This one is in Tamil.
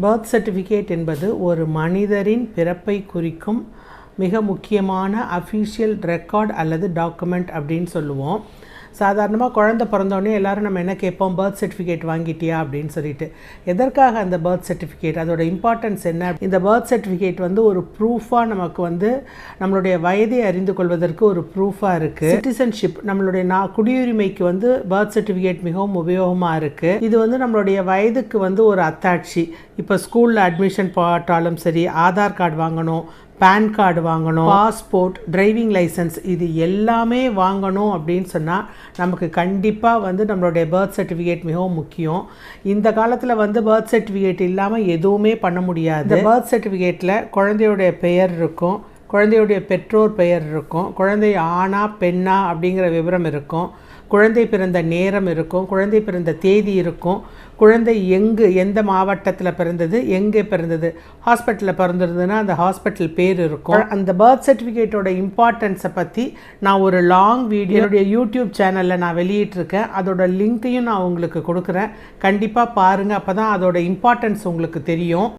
பர்த் சர்டிஃபிகேட் என்பது ஒரு மனிதரின் பிறப்பை குறிக்கும் மிக முக்கியமான அஃபிஷியல் ரெக்கார்ட் அல்லது டாக்குமெண்ட் அப்படின்னு சொல்லுவோம். சாதாரணமாக குழந்தை பிறந்தோடனே எல்லோரும் நம்ம என்ன கேட்போம், பர்த் சர்டிஃபிகேட் வாங்கிட்டியா அப்படின்னு சொல்லிட்டு. எதற்காக அந்த பர்த் சர்டிஃபிகேட், அதோட இம்பார்ட்டன்ஸ் என்ன? இந்த பர்த் சர்டிஃபிகேட் ஒரு ப்ரூஃபாக நமக்கு நம்மளுடைய வயதை அறிந்து கொள்வதற்கு ஒரு ப்ரூஃபாக இருக்குது. சிட்டிசன்ஷிப், நம்மளுடைய குடியுரிமைக்கு பர்த் சர்டிஃபிகேட் மிகவும் உபயோகமாக இருக்குது. இது நம்மளுடைய வயதுக்கு ஒரு அத்தாட்சி. இப்போ ஸ்கூலில் அட்மிஷன் போட்டாலும் சரி, ஆதார் கார்டு வாங்கணும், பேன் கார்டு வாங்கணும், பாஸ்போர்ட், டிரைவிங் லைசன்ஸ், இது எல்லாமே வாங்கணும் அப்படின்னு சொன்னால் நமக்கு கண்டிப்பாக நம்மளுடைய பர்த் சர்டிஃபிகேட் மிகவும் முக்கியம். இந்த காலத்தில் பர்த் சர்டிஃபிகேட் இல்லாமல் எதுவுமே பண்ண முடியாது. இந்த பர்த் சர்டிஃபிகேட்டில் குழந்தையுடைய பெயர் இருக்கும், குழந்தையுடைய பெற்றோர் பெயர் இருக்கும், குழந்தை ஆணா பெண்ணா அப்படிங்கிற விவரம் இருக்கும், குழந்தை பிறந்த நேரம் இருக்கும், குழந்தை பிறந்த தேதி இருக்கும், குழந்தை எந்த மாவட்டத்தில் பிறந்தது, எங்கே பிறந்தது, ஹாஸ்பிட்டலில் பிறந்திருந்ததுன்னா அந்த ஹாஸ்பிட்டல் பேர் இருக்கும். அந்த பர்த் சர்டிஃபிகேட்டோட இம்பார்ட்டன்ஸை பற்றி நான் ஒரு லாங் வீடியோடைய யூடியூப் சேனலில் நான் வெளியிட்டிருக்கேன். அதோட லிங்க்கையும் நான் உங்களுக்கு கொடுக்குறேன். கண்டிப்பாக பாருங்கள், அப்போ தான் அதோட இம்பார்ட்டன்ஸ் உங்களுக்கு தெரியும்.